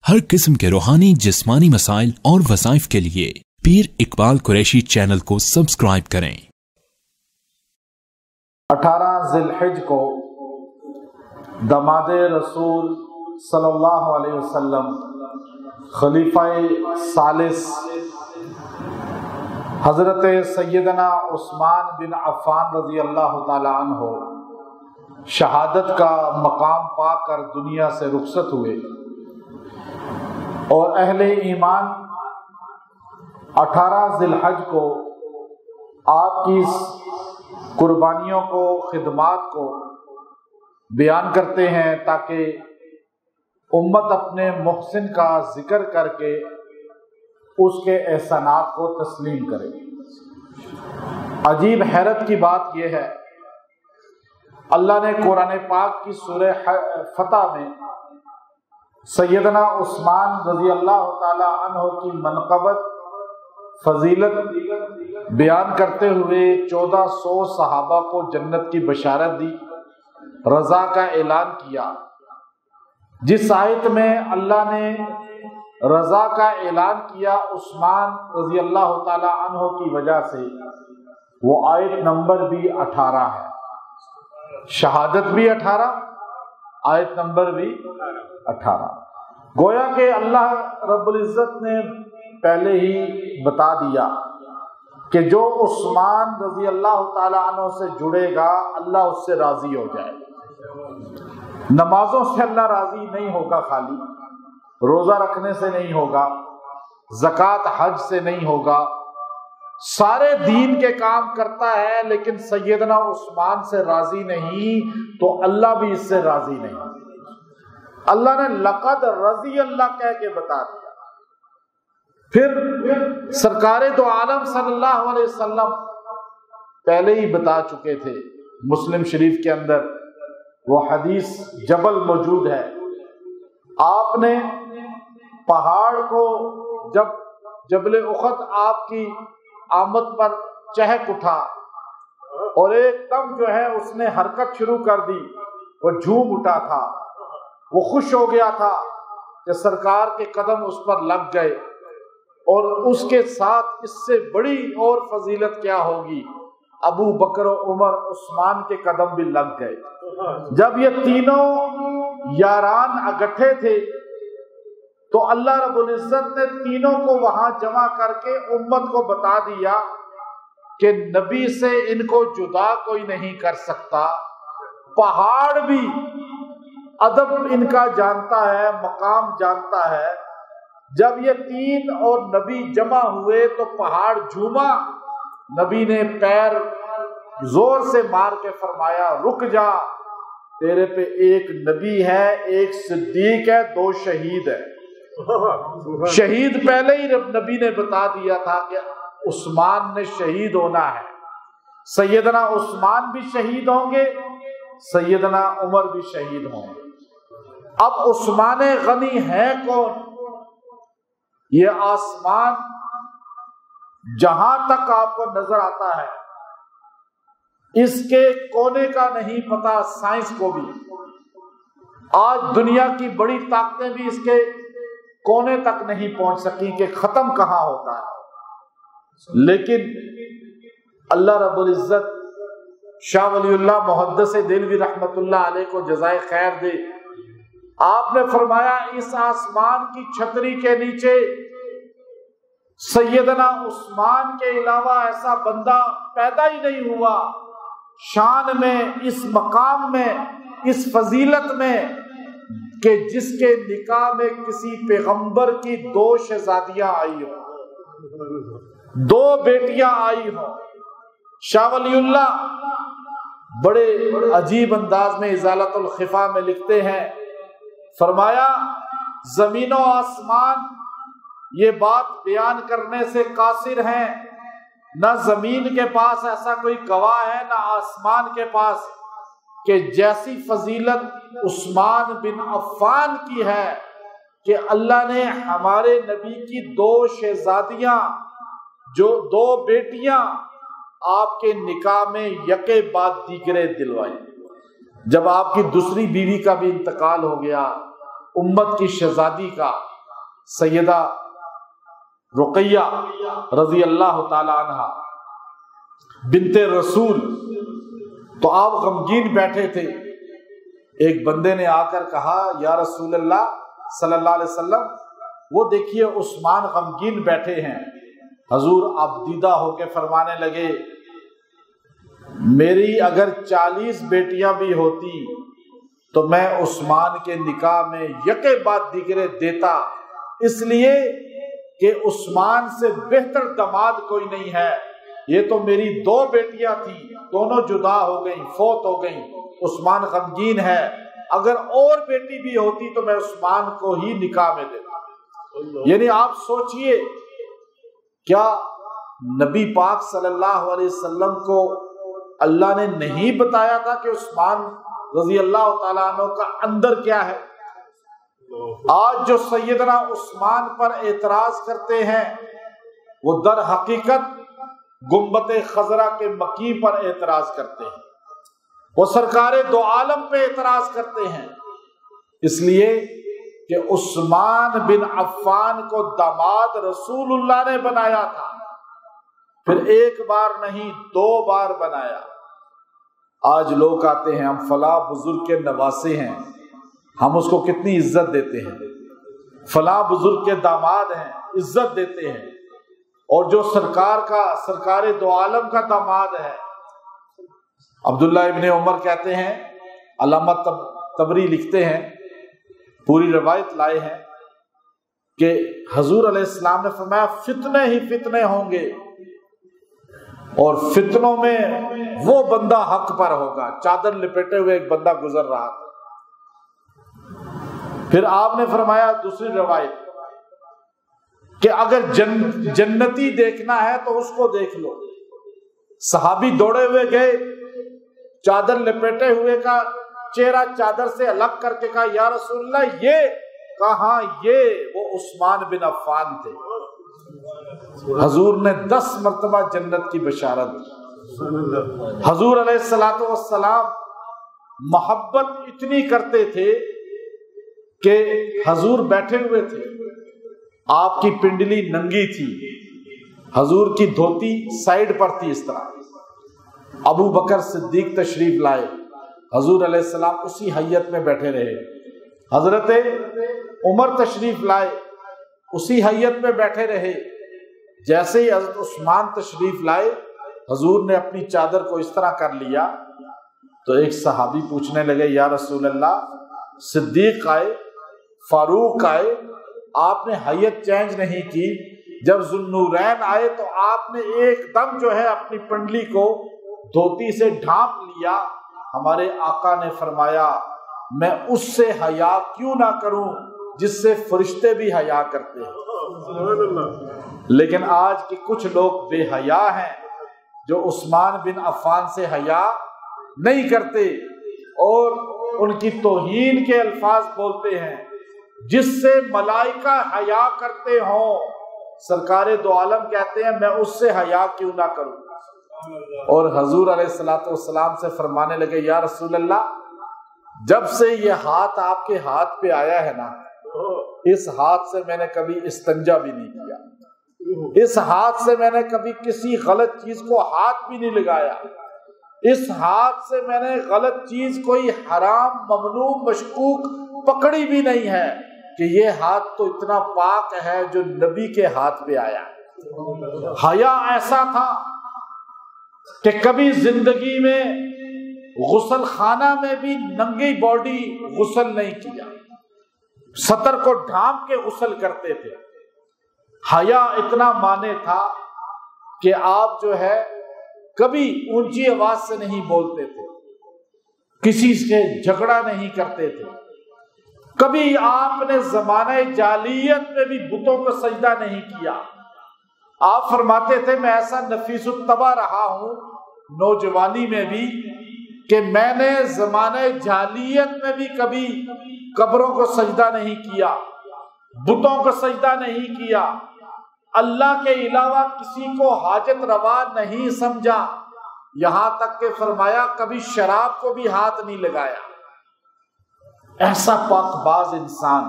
ہر قسم کے روحانی جسمانی مسائل اور وظائف کے لیے پیر اقبال قریشی چینل کو سبسکرائب کریں۔ 18 ذی الحجہ کو داماد رسول صلی اللہ علیہ وسلم خلیفہ ثالث حضرت سیدنا عثمان بن عفان رضی اللہ تعالی عنہ شہادت کا مقام پا کر دنیا سے رخصت ہوئے، اور اہل ایمان 18 ذی الحجہ کو آپ کی قربانیوں کو، خدمات کو بیان کرتے ہیں تاکہ امت اپنے محسن کا ذکر کر کے اس کے احسانات کو تسلیم کرے۔ عجیب حیرت کی بات یہ ہے، اللہ نے قرآن پاک کی سورہ فتح میں سیدنا عثمان رضی اللہ تعالی عنہ کی منقبت، فضیلت بیان کرتے ہوئے 1400 صحابہ کو جنت کی بشارت دی، رضا کا اعلان کیا۔ جس آیت میں اللہ نے رضا کا اعلان کیا عثمان رضی اللہ تعالی عنہ کی وجہ سے، وہ آیت نمبر بھی 18 ہے، شہادت بھی 18، آیت نمبر بھی 18۔ گویا کہ اللہ رب العزت نے پہلے ہی بتا دیا کہ جو عثمان رضی اللہ تعالی عنہ سے جڑے گا اللہ اس سے راضی ہو جائے گا۔ نمازوں سے اللہ راضی نہیں ہوگا، خالی روزہ رکھنے سے نہیں ہوگا، زکوٰۃ حج سے نہیں ہوگا، سارے دین کے کام کرتا ہے، لیکن سیدنا عثمان سے راضی نہیں تو اللہ بھی اس سے راضی نہیں۔ اللہ نے لقد رضی اللہ کہہ کے بتا دیا۔ پھر سرکار دو عالم صلی اللہ علیہ وسلم پہلے ہی بتا چکے تھے، مسلم شریف کے اندر وہ حدیث جبل موجود ہے۔ آپ نے پہاڑ کو جب جبل احد آپ کی آمد پر چہک اٹھا اور ایک دم جو ہے اس نے حرکت شروع کر دی، وہ جھوم اٹھا تھا، وہ خوش ہو گیا تھا کہ سرکار کے قدم اس پر لگ گئے، اور اس کے ساتھ اس سے بڑی اور فضیلت کیا ہوگی، ابو بکر و عمر عثمان کے قدم بھی لگ گئے۔ جب یہ تینوں یاران اکٹھے تھے تو اللہ رب العزت نے تینوں کو وہاں جمع کر کے امت کو بتا دیا کہ نبی سے ان کو جدا کوئی نہیں کر سکتا۔ پہاڑ بھی ادب ان کا جانتا ہے، مقام جانتا ہے۔ جب یہ تین اور نبی جمع ہوئے تو پہاڑ جھوما، نبی نے پیر زور سے مار کے فرمایا رک جا، تیرے پہ ایک نبی ہے، ایک صدیق ہے، 2 شہید ہے۔ شہید پہلے ہی نبی نے بتا دیا تھا کہ عثمان نے شہید ہونا ہے، سیدنا عثمان بھی شہید ہوں گے، سیدنا عمر بھی شہید ہوں گے۔ اب عثمان غنی ہے کون؟ یہ آسمان جہاں تک آپ کو نظر آتا ہے اس کے کونے کا نہیں پتا سائنس کو بھی، آج دنیا کی بڑی طاقتیں بھی اس کے کونے تک نہیں پہنچ سکی کہ ختم کہاں ہوتا ہے۔ لیکن اللہ رب العزت شاہ ولی اللہ محدث دہلوی رحمت اللہ علیہ کو جزائے خیر دے، آپ نے فرمایا اس آسمان کی چھتری کے نیچے سیدنا عثمان کے علاوہ ایسا بندہ پیدا ہی نہیں ہوا، شان میں، اس مقام میں، اس فضیلت میں، کہ جس کے نکاح میں کسی پیغمبر کی 2 شہزادیاں آئی ہوں، 2 بیٹیاں آئی ہوں۔ شاہ ولی اللہ بڑے عجیب انداز میں ازالۃ الخفا میں لکھتے ہیں، فرمایا زمین و آسمان یہ بات بیان کرنے سے قاصر ہیں، نہ زمین کے پاس ایسا کوئی گواہ ہے نہ آسمان کے پاس، کہ جیسی فضیلت عثمان بن عفان کی ہے کہ اللہ نے ہمارے نبی کی 2 شہزادیاں، جو 2 بیٹیاں آپ کے نکاح میں یکے بعد دیگرے دلوائی۔ جب آپ کی دوسری بیوی کا بھی انتقال ہو گیا، امت کی شہزادی کا، سیدہ رقیہ رضی اللہ تعالی عنہا بنت رسول، تو آپ غمگین بیٹھے تھے. ایک بندے نے آ کر کہا یا رسول اللہ صلی اللہ علیہ وسلم، وہ دیکھیے عثمان غمگین بیٹھے ہیں. حضور آپ دیدہ ہو کے فرمانے لگے میری اگر 40 بیٹیاں بھی ہوتی تو میں عثمان کے نکاح میں یکے بعد دیگرے دیتا، اس لیے کہ عثمان سے بہتر داماد کوئی نہیں ہے. یہ تو میری 2 بیٹیاں تھیں، دونوں جدا ہو گئیں، فوت ہو گئیں، عثمان غمگین ہے، اگر اور بیٹی بھی ہوتی تو میں عثمان کو ہی نکاح میں دیتا. یعنی آپ سوچئے کیا نبی پاک صلی اللہ علیہ وسلم کو اللہ نے نہیں بتایا تھا کہ عثمان رضی اللہ تعالیٰ عنہ کا اندر کیا ہے؟ آج جو سیدنا عثمان پر اعتراض کرتے ہیں وہ در حقیقت گنبد خضرا کے مکی پر اعتراض کرتے ہیں، وہ سرکار دو عالم پہ اعتراض کرتے ہیں، اس لیے کہ عثمان بن عفان کو داماد رسول اللہ نے بنایا تھا، پھر 1 بار نہیں 2 بار بنایا. آج لوگ آتے ہیں ہم فلاں بزرگ کے نواسے ہیں، ہم اس کو کتنی عزت دیتے ہیں، فلاں بزرگ کے داماد ہیں عزت دیتے ہیں، اور جو سرکار دو عالم کا داماد ہے. عبداللہ ابن عمر کہتے ہیں، علامہ طبری لکھتے ہیں، پوری روایت لائے ہیں کہ حضور علیہ السلام نے فرمایا فتنے ہی فتنے ہوں گے، اور فتنوں میں وہ بندہ حق پر ہوگا. چادر لپیٹے ہوئے ایک بندہ گزر رہا تھا. پھر آپ نے فرمایا دوسری روایت کہ اگر جنتی دیکھنا ہے تو اس کو دیکھ لو. صحابی دوڑے ہوئے گئے، چادر لپیٹے ہوئے کا چہرہ چادر سے الگ کر کے کہا یا رسول اللہ یہ کہاں، یہ وہ عثمان بن عفان تھے. حضور نے 10 مرتبہ جنت کی بشارت دی. حضور علیہ الصلوۃ والسلام محبت اتنی کرتے تھے کہ حضور بیٹھے ہوئے تھے، آپ کی پنڈلی ننگی تھی، حضور کی دھوتی سائیڈ پر تھی اس طرح. ابو بکر صدیق تشریف لائے، حضور علیہ السلام اسی حیت میں بیٹھے رہے. حضرت عمر تشریف لائے، اسی حیت میں بیٹھے رہے. جیسے ہی حضرت عثمان تشریف لائے، حضور نے اپنی چادر کو اس طرح کر لیا تو ایک صحابی پوچھنے لگے یا رسول اللہ، صدیق آئے، فاروق آئے، آپ نے حیت چینج نہیں کی. جب ذوالنورین آئے تو آپ نے ایک دم جو ہے اپنی پنڈلی کو دھوتی سے ڈھانپ لیا. ہمارے آقا نے فرمایا میں اس سے حیا کیوں نہ کروں جس سے فرشتے بھی حیا کرتے ہیں. لیکن آج کے کچھ لوگ بے حیا ہیں جو عثمان بن عفان سے حیا نہیں کرتے اور ان کی توہین کے الفاظ بولتے ہیں جس سے ملائکہ حیا کرتے ہوں. سرکار دو عالم کہتے ہیں میں اس سے حیا کیوں نہ کروں. اور حضور علیہ الصلوۃ والسلام سے فرمانے لگے یا رسول اللہ، جب سے یہ ہاتھ آپ کے ہاتھ پہ آیا ہے نا، اس ہاتھ سے میں نے کبھی استنجا بھی نہیں کیا، اس ہاتھ سے میں نے کبھی کسی غلط چیز کو ہاتھ بھی نہیں لگایا، اس ہاتھ سے میں نے غلط چیز کوئی حرام ممنوع مشکوک پکڑی بھی نہیں ہے کہ یہ ہاتھ تو اتنا پاک ہے جو نبی کے ہاتھ پہ آیا. حیا ایسا تھا کہ کبھی زندگی میں غسل خانہ میں بھی ننگی باڈی غسل نہیں کیا، سطر کو ڈھانپ کے غسل کرتے تھے. حیا اتنا مانے تھا کہ آپ جو ہے کبھی اونچی آواز سے نہیں بولتے تھے، کسی سے جھگڑا نہیں کرتے تھے، کبھی آپ نے زمانہ جاہلیت میں بھی بتوں کو سجدہ نہیں کیا. آپ فرماتے تھے میں ایسا نفیس الطبع رہا ہوں نوجوانی میں بھی کہ میں نے زمانہ جاہلیت میں بھی کبھی قبروں کو سجدہ نہیں کیا، بتوں کو سجدہ نہیں کیا، اللہ کے علاوہ کسی کو حاجت روا نہیں سمجھا، یہاں تک کہ فرمایا کبھی شراب کو بھی ہاتھ نہیں لگایا. ایسا پاک باز انسان.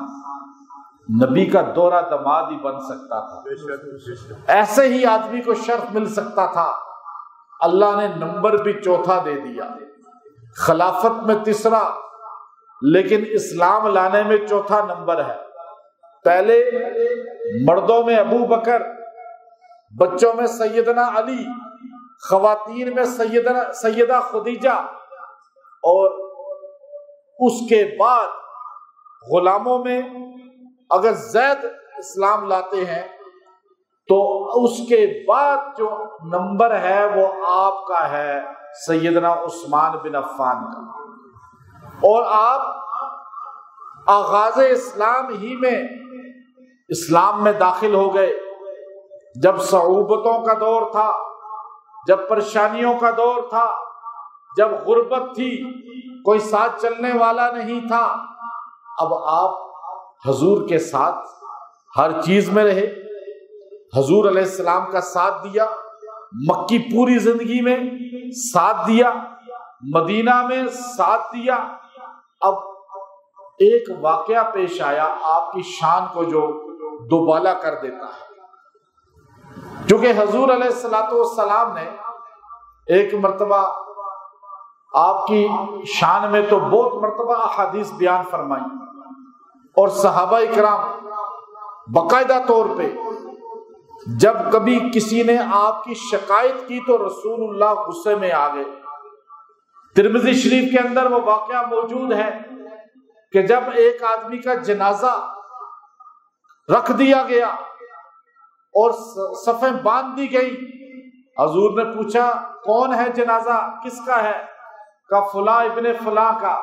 نبی کا دوہرا دماد ہی بن سکتا تھا، ایسے ہی آدمی کو شرف مل سکتا تھا۔ اللہ نے نمبر بھی چوتھا دے دیا، خلافت میں تیسرا، لیکن اسلام لانے میں چوتھا نمبر ہے۔ پہلے مردوں میں ابو بکر، بچوں میں سیدنا علی، خواتین میں سیدہ خدیجہ، اور اس کے بعد غلاموں میں اگر زید اسلام لاتے ہیں تو اس کے بعد جو نمبر ہے وہ آپ کا ہے سیدنا عثمان بن عفان کا۔ اور آپ آغاز اسلام ہی میں اسلام میں داخل ہو گئے، جب صعوبتوں کا دور تھا، جب پریشانیوں کا دور تھا، جب غربت تھی، کوئی ساتھ چلنے والا نہیں تھا۔ اب آپ حضور کے ساتھ ہر چیز میں رہے، حضور علیہ السلام کا ساتھ دیا، مکی پوری زندگی میں ساتھ دیا، مدینہ میں ساتھ دیا۔ اب ایک واقعہ پیش آیا آپ کی شان کو جو دوبالا کر دیتا ہے، کیونکہ حضور علیہ السلام نے ایک مرتبہ آپ کی شان میں تو بہت مرتبہ احادیث بیان فرمائی، اور صحابہ اکرام باقاعدہ طور پہ جب کبھی کسی نے آپ کی شکایت کی تو رسول اللہ غصے میں آ گئے۔ ترمذی شریف کے اندر وہ واقعہ موجود ہے کہ جب ایک آدمی کا جنازہ رکھ دیا گیا اور صفیں باندھ دی گئی، حضور نے پوچھا کون ہے جنازہ، کس کا ہے؟ کہ فلاں ابن فلاں کا۔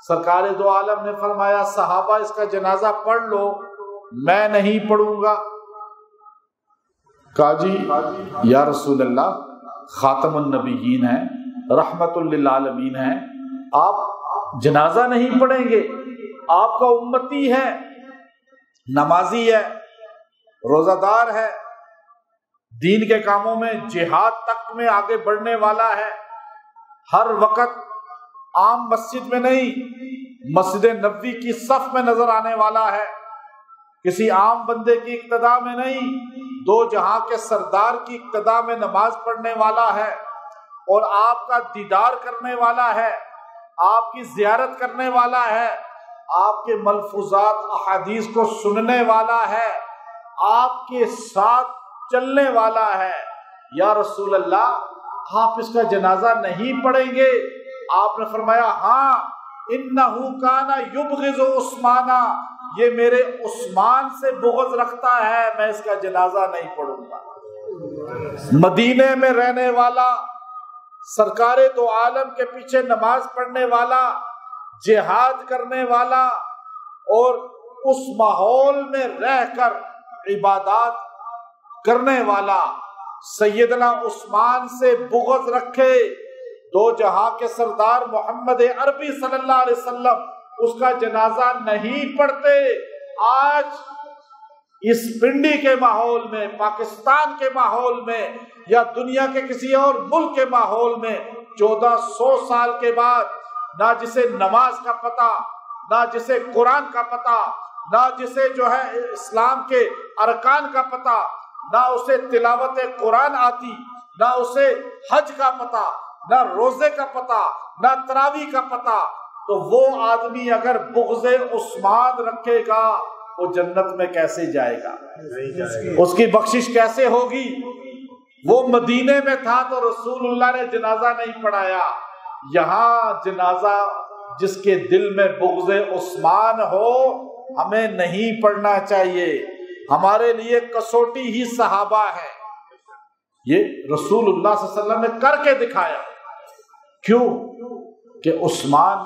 سرکار دو عالم نے فرمایا صحابہ اس کا جنازہ پڑھ لو، میں نہیں پڑھوں گا۔ کہا جی یا رسول اللہ، خاتم النبیین ہیں، رحمت للعالمین ہیں، آپ جنازہ نہیں پڑھیں گے؟ آپ کا امتی ہے، نمازی ہے، روزہ دار ہے، دین کے کاموں میں جہاد تک میں آگے بڑھنے والا ہے، ہر وقت عام مسجد میں نہیں، مسجد نبوی کی صف میں نظر آنے والا ہے، کسی عام بندے کی اقتداء میں نہیں، دو جہاں کے سردار کی اقتداء میں نماز پڑھنے والا ہے، اور آپ کا دیدار کرنے والا ہے، آپ کی زیارت کرنے والا ہے، آپ کے ملفوظات احادیث کو سننے والا ہے، آپ کے ساتھ چلنے والا ہے۔ یا رسول اللہ، آپ اس کا جنازہ نہیں پڑھیں گے؟ آپ نے فرمایا ہاں، انہو کانا یبغض عثمانہ، یہ میرے عثمان سے بغض رکھتا ہے، میں اس کا جنازہ نہیں پڑھوں گا۔ مدینے میں رہنے والا، سرکار دو عالم کے پیچھے نماز پڑھنے والا، جہاد کرنے والا، اور اس ماحول میں رہ کر عبادات کرنے والا سیدنا عثمان سے بغض رکھے، دو جہاں کے سردار محمد عربی صلی اللہ علیہ وسلم اس کا جنازہ نہیں پڑھتے۔ آج اس پنڈی کے ماحول میں، پاکستان کے ماحول میں، یا دنیا کے کسی اور ملک کے ماحول میں 1400 سال کے بعد نہ جسے نماز کا پتہ، نہ جسے قرآن کا پتہ، نہ جسے جو ہے اسلام کے ارکان کا پتہ، نہ اسے تلاوت قرآن آتی، نہ اسے حج کا پتہ، نہ روزے کا پتہ، نہ تراویح کا پتہ، تو وہ آدمی اگر بغض عثمان رکھے گا وہ جنت میں کیسے جائے گا؟ اس کی بخشش کیسے ہوگی؟ وہ مدینے میں تھا تو رسول اللہ نے جنازہ نہیں پڑھایا۔ یہاں جنازہ جس کے دل میں بغض عثمان ہو ہمیں نہیں پڑھنا چاہیے۔ ہمارے لیے کسوٹی ہی صحابہ ہے۔ یہ رسول اللہ صلی اللہ علیہ وسلم نے کر کے دکھایا۔ کیوں؟ کہ عثمان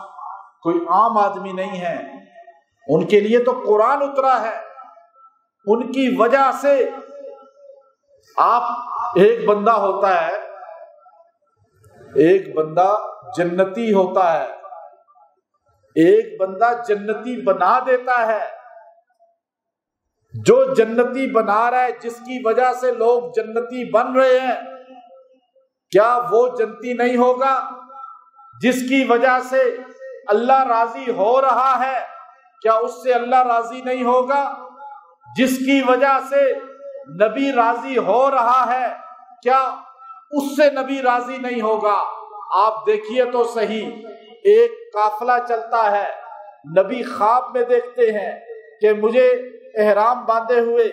کوئی عام آدمی نہیں ہے، ان کے لیے تو قرآن اترا ہے، ان کی وجہ سے آپ ایک بندہ ہوتا ہے، ایک بندہ جنتی ہوتا ہے، ایک بندہ جنتی بنا دیتا ہے۔ جو جنتی بنا رہا ہے، جس کی وجہ سے لوگ جنتی بن رہے ہیں، کیا وہ جنتی نہیں ہوگا؟ جس کی وجہ سے اللہ راضی ہو رہا ہے، کیا اس سے اللہ راضی نہیں ہوگا؟ جس کی وجہ سے نبی راضی ہو رہا ہے کیا اس سے نبی راضی نہیں ہوگا؟ آپ دیکھیے تو صحیح، ایک قافلہ چلتا ہے، نبی خواب میں دیکھتے ہیں کہ مجھے احرام باندھے ہوئے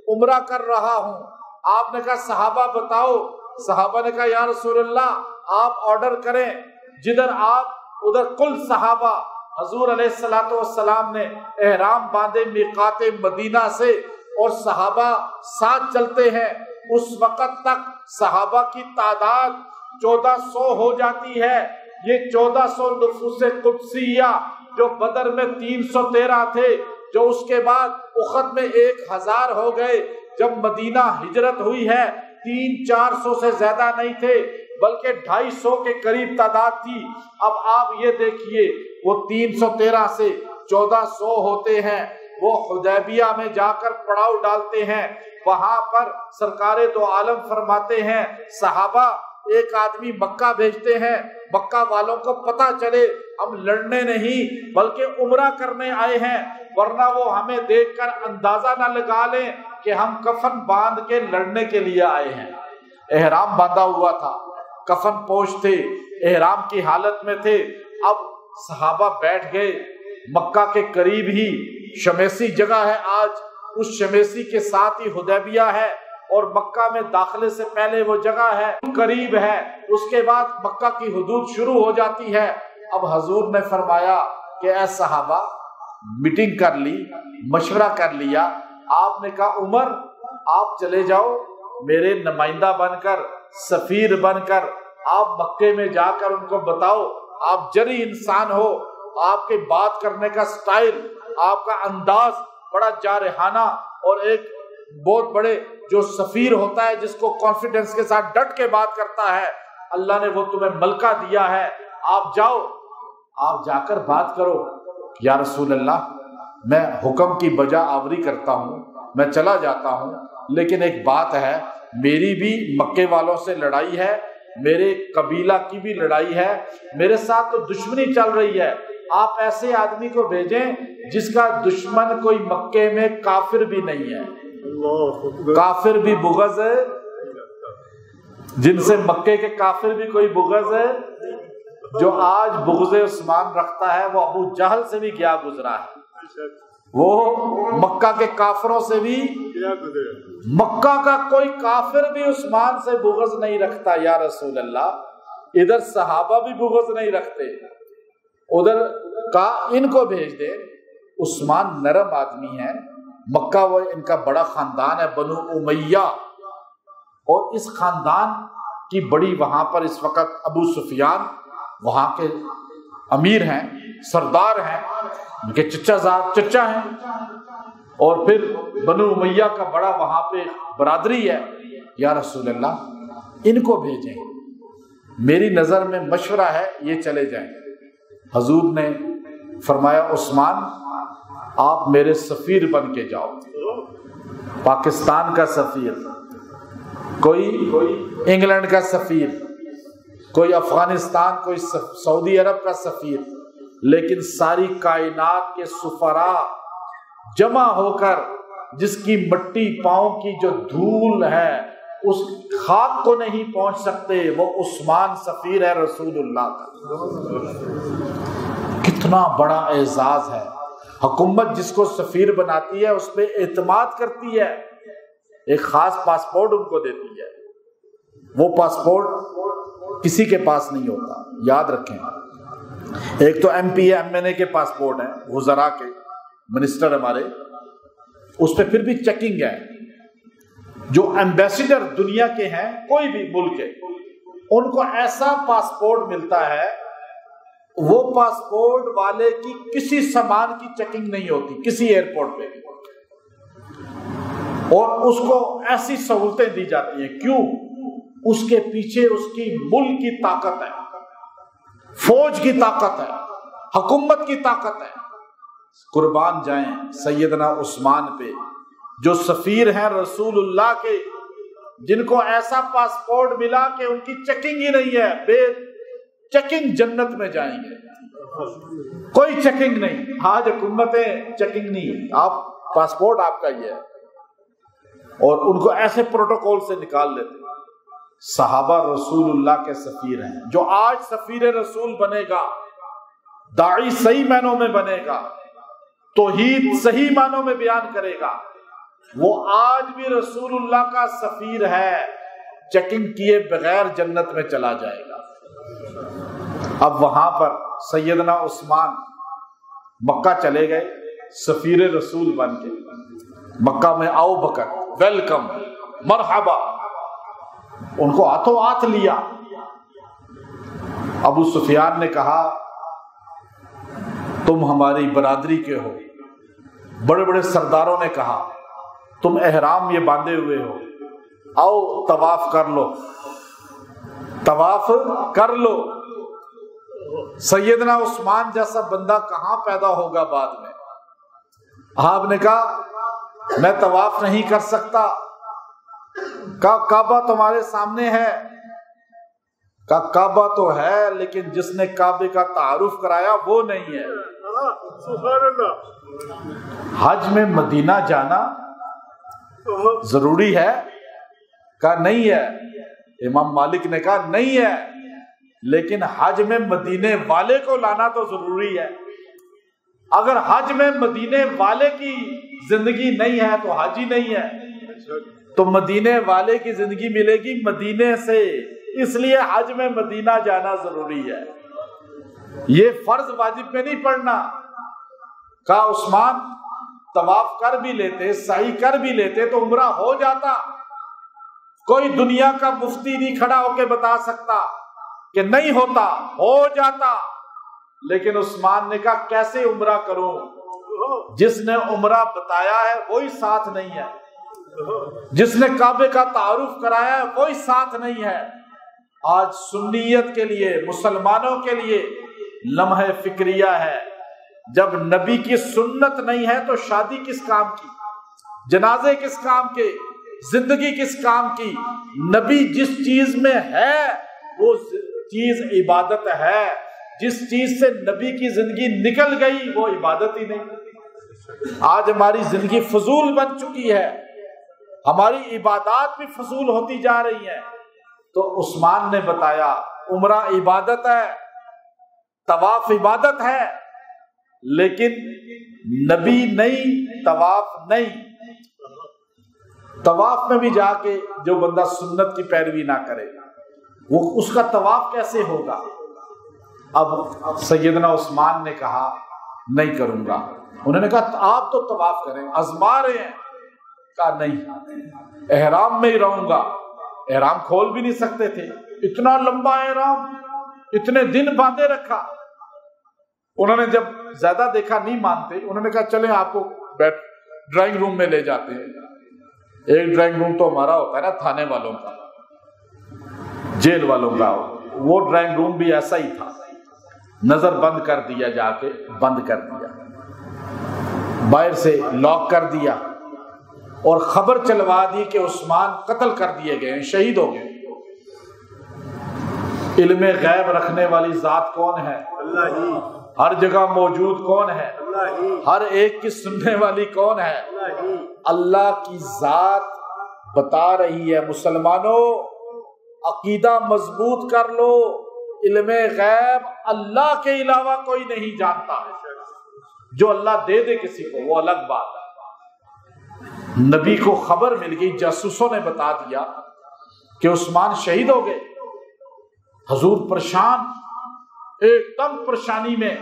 عمرہ کر رہا ہوں۔ آپ نے کہا صحابہ بتاؤ، صحابہ نے کہا یا رسول اللہ آپ آرڈر کریں، جدھر آپ ادھر کل صحابہ۔ حضور علیہ الصلوۃ والسلام نے احرام باندھے میقات مدینہ سے اور صحابہ ساتھ چلتے ہیں، اس وقت تک صحابہ کی تعداد 1400 ہو جاتی ہے۔ یہ 1400 نفوس قدسیہ جو بدر میں 313 تھے، جو اس کے بعد احد میں 1000 ہو گئے، جب مدینہ ہجرت ہوئی ہے 300-400 سے زیادہ نہیں تھے بلکہ 250 کے قریب تعداد تھی۔ اب آپ یہ دیکھیے وہ 313 سے 1400 ہوتے ہیں، وہ حدیبیہ میں جا کر پڑاؤ ڈالتے ہیں۔ وہاں پر سرکار دو عالم فرماتے ہیں صحابہ ایک آدمی مکہ بھیجتے ہیں، مکہ والوں کو پتہ چلے ہم لڑنے نہیں بلکہ عمرہ کرنے آئے ہیں، ورنہ وہ ہمیں دیکھ کر اندازہ نہ لگا لیں کہ ہم کفن باندھ کے لڑنے کے لیے آئے ہیں۔ احرام باندھا ہوا تھا، کفن پوش تھے، احرام کی حالت میں تھے۔ اب صحابہ بیٹھ گئے، مکہ کے قریب ہی شمیسی جگہ ہے، آج اس شمیسی کے ساتھ ہی حدیبیہ ہے، اور مکہ میں داخلے سے پہلے وہ جگہ ہے، قریب ہے، اس کے بعد مکہ کی حدود شروع ہو جاتی ہے۔ اب حضور نے فرمایا کہ اے صحابہ میٹنگ کر لی، مشورہ کر لیا۔ آپ نے کہا عمر آپ چلے جاؤ، میرے نمائندہ بن کر، سفیر بن کر آپ مکے میں جا کر ان کو بتاؤ، آپ جری انسان ہو، آپ کے بات کرنے کا سٹائل، آپ کا انداز بڑا جارحانہ، اور ایک بہت بڑے جو سفیر ہوتا ہے جس کو کانفیڈنس کے ساتھ ڈٹ کے بات کرتا ہے، اللہ نے وہ تمہیں ملکہ دیا ہے، آپ جاؤ، آپ جا کر بات کرو۔ یا رسول اللہ میں حکم کی بجا آوری کرتا ہوں، میں چلا جاتا ہوں، لیکن ایک بات ہے، میری بھی مکے والوں سے لڑائی ہے، میرے قبیلہ کی بھی لڑائی ہے، میرے ساتھ تو دشمنی چل رہی ہے، آپ ایسے آدمی کو بھیجیں جس کا دشمن کوئی مکے میں کافر بھی نہیں ہے، کافر بھی بغض ہے، جن سے مکے کے کافر بھی کوئی بغض ہے، جو آج بغض عثمان رکھتا ہے وہ ابو جہل سے بھی کیا گزرا ہے، وہ مکہ کے کافروں سے بھی، مکہ کا کوئی کافر بھی عثمان سے بغض نہیں رکھتا۔ یا رسول اللہ ادھر صحابہ بھی بغض نہیں رکھتے، ادھر کا ان کو بھیج دے، عثمان نرم آدمی ہے، مکہ وہ ان کا بڑا خاندان ہے بنو امیہ، اور اس خاندان کی بڑی وہاں پر اس وقت ابو سفیان وہاں کے امیر ہیں، سردار ہیں، ان کے چچا ہیں، اور پھر بنو امیہ کا بڑا وہاں پہ برادری ہے۔ یا رسول اللہ ان کو بھیجیں، میری نظر میں مشورہ ہے یہ چلے جائیں۔ حضور نے فرمایا عثمان آپ میرے سفیر بن کے جاؤ، پاکستان کا سفیر، کوئی انگلینڈ کا سفیر، کوئی افغانستان، کوئی سعودی عرب کا سفیر، لیکن ساری کائنات کے سفراء جمع ہو کر جس کی مٹی پاؤں کی جو دھول ہے اس خاک کو نہیں پہنچ سکتے، وہ عثمان سفیر ہے رسول اللہ کا۔ کتنا بڑا اعزاز ہے، حکومت جس کو سفیر بناتی ہے اس پہ اعتماد کرتی ہے، ایک خاص پاسپورٹ ان کو دیتی ہے، وہ پاسپورٹ کسی کے پاس نہیں ہوتا، یاد رکھیں۔ ایک تو ایم پی ایم این اے کے پاسپورٹ ہیں، وزراء کے، منسٹر ہمارے، اس پہ پھر بھی چیکنگ ہے۔ جو ایمبیسیڈر دنیا کے ہیں کوئی بھی ملک کے، ان کو ایسا پاسپورٹ ملتا ہے، وہ پاسپورٹ والے کی کسی سامان کی چیکنگ نہیں ہوتی کسی ایئرپورٹ پہ بھی، اور اس کو ایسی سہولتیں دی جاتی ہیں۔ کیوں؟ اس کے پیچھے اس کی ملک کی طاقت ہے، فوج کی طاقت ہے، حکومت کی طاقت ہے۔ قربان جائیں سیدنا عثمان پہ، جو سفیر ہیں رسول اللہ کے، جن کو ایسا پاسپورٹ ملا کہ ان کی چیکنگ ہی نہیں ہے، بے چیکنگ جنت میں جائیں گے۔ کوئی چیکنگ نہیں. آج حکومتیں چیکنگ نہیں ہے, آپ پاسپورٹ آپ کا یہ ہے, اور ان کو ایسے پروٹوکول سے نکال لیتے. صحابہ رسول اللہ کے سفیر ہیں. جو آج سفیر رسول بنے گا, داعی صحیح معنوں میں بنے گا, توحید صحیح معنوں میں بیان کرے گا, وہ آج بھی رسول اللہ کا سفیر ہے. چیکنگ کیے بغیر جنت میں چلا جائے گا. اب وہاں پر سیدنا عثمان مکہ چلے گئے سفیر رسول بن کے. مکہ میں آؤ بکر, ویلکم, مرحبا, ان کو ہاتھوں ہاتھ لیا. ابو سفیان نے کہا تم ہماری برادری کے ہو. بڑے بڑے سرداروں نے کہا تم احرام یہ باندھے ہوئے ہو, آؤ طواف کر لو, طواف کر لو. سیدنا عثمان جیسا بندہ کہاں پیدا ہوگا بعد میں. آپ نے کہا میں طواف نہیں کر سکتا. کہا کعبہ تمہارے سامنے ہے. کہا کعبہ تو ہے لیکن جس نے کعبے کا تعارف کرایا وہ نہیں ہے. حج میں مدینہ جانا ضروری ہے؟ کہا نہیں ہے. امام مالک نے کہا نہیں ہے, لیکن حج میں مدینے والے کو لانا تو ضروری ہے. اگر حج میں مدینے والے کی زندگی نہیں ہے تو حج ہی نہیں ہے. تو مدینے والے کی زندگی ملے گی مدینے سے, اس لیے حج میں مدینہ جانا ضروری ہے. یہ فرض واجب میں نہیں پڑھنا. کہا عثمان طواف کر بھی لیتے, سعی کر بھی لیتے تو عمرہ ہو جاتا. کوئی دنیا کا مفتی نہیں کھڑا ہو کے بتا سکتا کہ نہیں ہوتا, ہو جاتا. لیکن عثمان نے کہا کیسے عمرہ کروں؟ جس نے عمرہ بتایا ہے وہی ساتھ نہیں ہے, جس نے کعبے کا تعارف کرایا ہے وہی ساتھ نہیں ہے. آج سنیت کے لیے, مسلمانوں کے لیے لمحہ فکریہ ہے. جب نبی کی سنت نہیں ہے تو شادی کس کام کی, جنازے کس کام کے, زندگی کس کام کی؟ نبی جس چیز میں ہے وہ چیز عبادت ہے. جس چیز سے نبی کی زندگی نکل گئی وہ عبادت ہی نہیں. آج ہماری زندگی فضول بن چکی ہے, ہماری عبادات بھی فضول ہوتی جا رہی ہیں. تو عثمان نے بتایا عمرہ عبادت ہے, طواف عبادت ہے, لیکن نبی نہیں, طواف نہیں. طواف میں بھی جا کے جو بندہ سنت کی پیروی نہ کرے وہ اس کا طواف کیسے ہوگا؟ اب سیدنا عثمان نے کہا نہیں کروں گا. انہوں نے کہا آپ تو طواف کریں, آزما رہے ہیں. کہا نہیں, احرام میں ہی رہوں گا. احرام کھول بھی نہیں سکتے تھے, اتنا لمبا احرام, اتنے دن باندھے رکھا. انہوں نے جب زیادہ دیکھا نہیں مانتے, انہوں نے کہا چلیں آپ کو ڈرائنگ روم میں لے جاتے ہیں. ایک ڈرائنگ روم تو ہمارا ہوتا ہے نا تھانے والوں کا, جیل والوں کا, وہ ڈرائنگ روم بھی ایسا ہی تھا. نظر بند کر دیا, جا کے بند کر دیا, باہر سے لاک کر دیا, اور خبر چلوا دی کہ عثمان قتل کر دیے گئے ہیں, شہید ہو گئے. علم غیب رکھنے والی ذات کون ہے؟ اللہ ہی. ہر جگہ موجود کون ہے؟ اللہ ہی. ہر ایک کی سننے والی کون ہے؟ اللہ ہی. اللہ کی ذات بتا رہی ہے مسلمانوں عقیدہ مضبوط کر لو, علم غیب اللہ کے علاوہ کوئی نہیں جانتا. جو اللہ دے دے کسی کو وہ الگ بات ہے. نبی کو خبر مل گئی, جاسوسوں نے بتا دیا کہ عثمان شہید ہو گئے. حضور پریشان, ایک دم پریشانی میں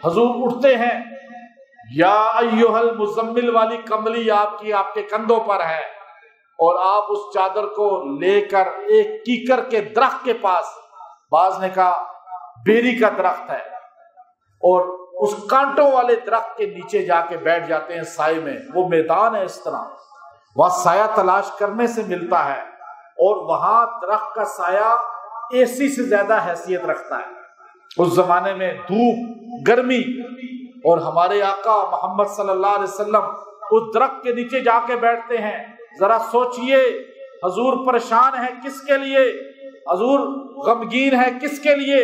حضور اٹھتے ہیں, یا ایھا المزمل والی کملی آپ کے کندھوں پر ہے, اور آپ اس چادر کو لے کر ایک کیکر کے درخت کے پاس, بعض نے کہا بیری کا درخت ہے, اور اس کانٹوں والے درخت کے نیچے جا کے بیٹھ جاتے ہیں سائے میں. وہ میدان ہے اس طرح, وہاں سایہ تلاش کرنے سے ملتا ہے, اور وہاں درخت کا سایہ اے سی سے زیادہ حیثیت رکھتا ہے. اس زمانے میں دھوپ, گرمی, اور ہمارے آقا محمد صلی اللہ علیہ وسلم اس درخت کے نیچے جا کے بیٹھتے ہیں. ذرا سوچئے, حضور پریشان ہے کس کے لیے, حضور غمگین ہے کس کے لیے,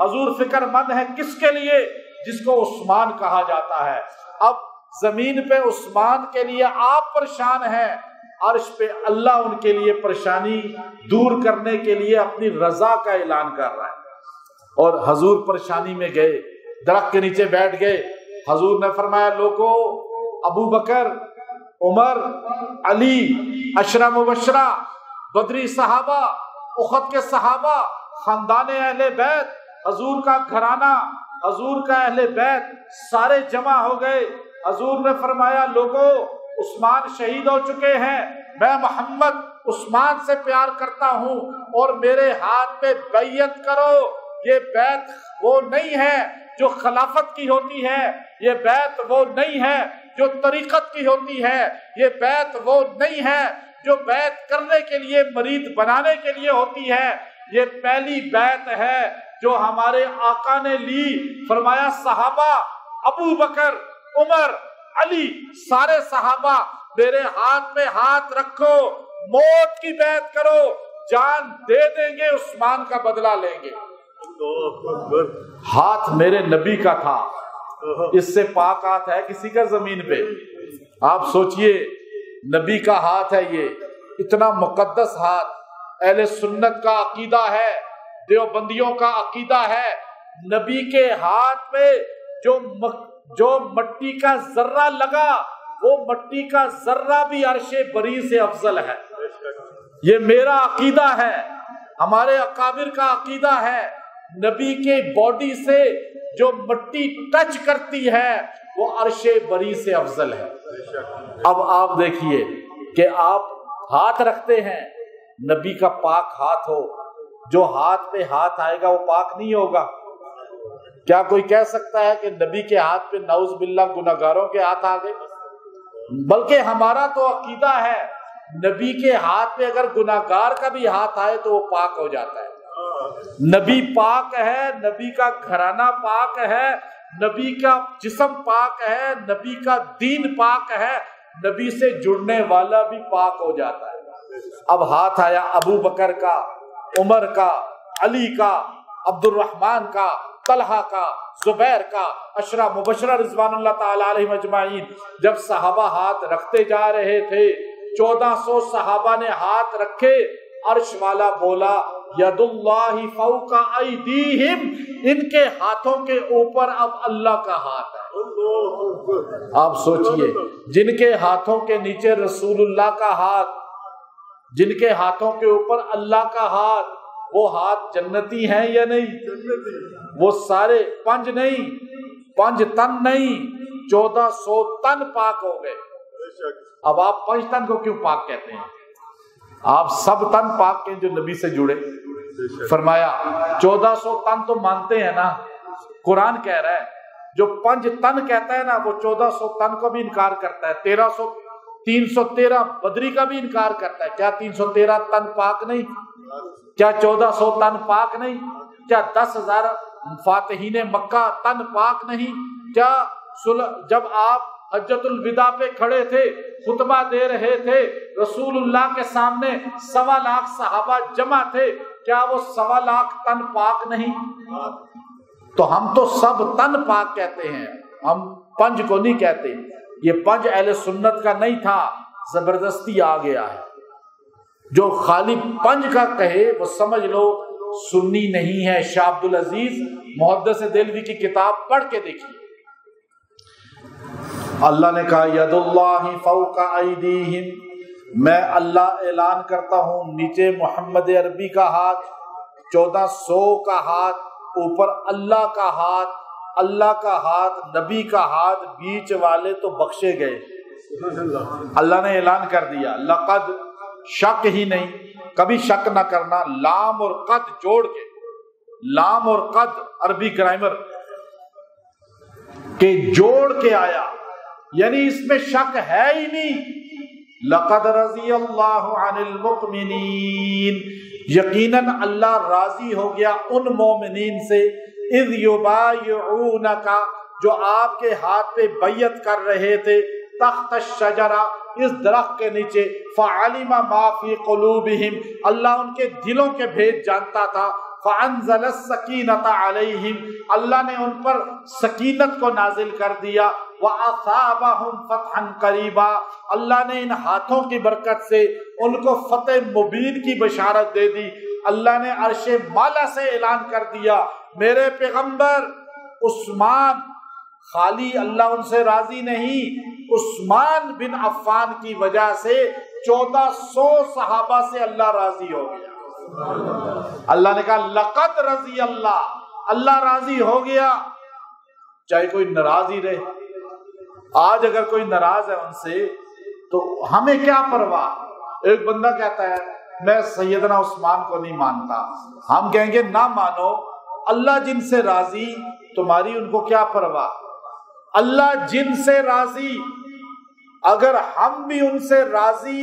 حضور فکر مند ہے کس کے لیے, جس کو عثمان کہا جاتا ہے۔ اب زمین پہ عثمان کے لیے آپ پریشان ہیں، عرش پہ اللہ ان کے لیے پریشانی دور کرنے کے لیے اپنی رضا کا اعلان کر رہا ہے۔ اور حضور پریشانی میں گئے، درخت کے نیچے بیٹھ گئے۔ حضور نے فرمایا لوگوں، ابو بکر، عمر، علی، عشرہ مبشرہ، بدری صحابہ، احد کے صحابہ، خاندان اہل بیت، حضور کا گھرانہ، حضور کا اہل بیت سارے جمع ہو گئے۔ حضور نے فرمایا لوگوں، عثمان شہید ہو چکے ہیں، میں محمد عثمان سے پیار کرتا ہوں اور میرے ہاتھ پہ بیعت کرو۔ یہ بیعت وہ نہیں ہے جو خلافت کی ہوتی ہے، یہ بیعت وہ نہیں ہے جو طریقت کی ہوتی ہے، یہ بیعت وہ نہیں ہے جو بیعت کرنے کے لیے مرید بنانے کے لیے ہوتی ہے۔ یہ پہلی بیعت ہے جو ہمارے آقا نے لی۔ فرمایا صحابہ، ابو بکر، عمر، علی، سارے صحابہ میرے ہاتھ میں ہاتھ رکھو، موت کی بیعت کرو، جان دے دیں گے، عثمان کا بدلہ لیں گے۔ ہاتھ میرے نبی کا تھا، اس سے پاک ہاتھ ہے کسی کا زمین پہ؟ آپ سوچئے، نبی کا ہاتھ ہے، یہ اتنا مقدس ہاتھ۔ اہل سنت کا عقیدہ ہے، دیوبندیوں کا عقیدہ ہے، نبی کے ہاتھ پہ جو مٹی کا ذرہ لگا، وہ مٹی کا ذرہ بھی عرش بری سے افضل ہے۔ یہ میرا عقیدہ ہے، ہمارے اکابر کا عقیدہ ہے۔ نبی کے باڈی سے جو مٹی ٹچ کرتی ہے وہ عرش بری سے افضل ہے۔ اب آپ دیکھیے کہ آپ ہاتھ رکھتے ہیں، نبی کا پاک ہاتھ ہو، جو ہاتھ پہ ہاتھ آئے گا وہ پاک نہیں ہوگا۔ کیا کوئی کہہ سکتا ہے کہ نبی کے ہاتھ پہ نعوذ باللہ گناہگاروں کے ہاتھ آ گئے؟ بلکہ ہمارا تو عقیدہ ہے نبی کے ہاتھ پہ اگر گناہگار کا بھی ہاتھ آئے تو وہ پاک ہو جاتا ہے۔ نبی پاک ہے، نبی کا گھرانہ پاک ہے، نبی کا جسم پاک ہے، نبی کا دین پاک ہے، نبی سے جڑنے والا بھی پاک ہو جاتا ہے۔ اب ہاتھ آیا ابو بکر کا، عمر کا، علی کا، عبد الرحمن کا، طلحہ کا، زبیر کا، عشرہ مبشرہ رضوان اللہ تعالی علیہم اجمعین۔ جب صحابہ ہاتھ رکھتے جا رہے تھے، 1400 صحابہ نے ہاتھ رکھے، عرش والا بولا ید اللہ فوق ایدیہم، ان کے ہاتھوں کے اوپر اب اللہ کا ہاتھ ہے۔ آپ سوچئے، جن کے ہاتھوں کے نیچے رسول اللہ کا ہاتھ، جن کے ہاتھوں کے اوپر اللہ کا ہاتھ، وہ ہاتھ جنتی ہیں یا نہیں؟ وہ سارے 5 نہیں، 5 تن نہیں، 1400 تن پاک ہو گئے۔ اب آپ 5 تن کو کیوں پاک کہتے ہیں؟ آپ سب تن پاک کے جو نبی سے جڑے۔ فرمایا 1400 تن تو مانتے ہیں نا، قرآن کہہ رہا ہے جو 5 تن کہتا ہے نا وہ 1400 تن کو بھی انکار کرتا ہے، 313 بدری کا بھی انکار کرتا ہے۔ کیا 313 تن پاک نہیں؟ کیا 1400 تن پاک نہیں؟ کیا 10,000 فاتحین مکہ تن پاک نہیں؟ کیا جب آپ حجۃ الوداع پہ کھڑے تھے، خطبہ دے رہے تھے، رسول اللہ کے سامنے 1.25 لاکھ صحابہ جمع تھے، کیا وہ 1.25 لاکھ تن پاک نہیں؟ تو ہم تو سب تن پاک کہتے ہیں، ہم 5 کو نہیں کہتے۔ یہ 5 اہل سنت کا نہیں تھا، زبردستی آ گیا ہے۔ جو خالی 5 کا کہے وہ سمجھ لو سنی نہیں ہے۔ شاہ عبد العزیز محدث دہلوی کی کتاب پڑھ کے دیکھیے، اللہ نے کہا ید اللہ فوق ایدیہم، میں اللہ اعلان کرتا ہوں نیچے محمد عربی کا ہاتھ، 1400 کا ہاتھ، اوپر اللہ کا ہاتھ، اللہ کا ہاتھ، نبی کا ہاتھ، بیچ والے تو بخشے گئے۔ اللہ نے اعلان کر دیا، لقد، شک ہی نہیں، کبھی شک نہ کرنا، لام اور قد جوڑ کے، لام اور قد عربی گرامر کے جوڑ کے آیا، یعنی اس میں شک ہے ہی نہیں۔ لقد رضی اللہ عن المؤمنین، یقیناً اللہ راضی ہو گیا ان مومنین سے، اذ یبایعونک، جو آپ کے ہاتھ پہ بیعت کر رہے تھے، تحت الشجرہ، اس درخت کے نیچے، فعلم ما فی قلوبہم، اللہ ان کے دلوں کے بھید جانتا تھا، فَأَنزَلَ السَّكِينَةَ عَلَيْهِمْ، اللہ نے ان پر سکینت کو نازل کر دیا، وَأَثَابَهُمْ فَتْحًا قَرِيبًا، اللہ نے ان ہاتھوں کی برکت سے ان کو فتح مبین کی بشارت دے دی۔ اللہ نے عرش مالا سے اعلان کر دیا میرے پیغمبر عثمان، خالی اللہ ان سے راضی نہیں، عثمان بن عفان کی وجہ سے 1400 صحابہ سے اللہ راضی ہو گیا۔ اللہ نے کہا لقد رضی اللہ راضی ہو گیا، چاہے کوئی ناراض ہی رہے۔ آج اگر کوئی ناراض ہے ان سے تو ہمیں کیا پرواہ؟ ایک بندہ کہتا ہے میں سیدنا عثمان کو نہیں مانتا، ہم کہیں گے نہ مانو، اللہ جن سے راضی تمہاری ان کو کیا پرواہ؟ اللہ جن سے راضی، اگر ہم بھی ان سے راضی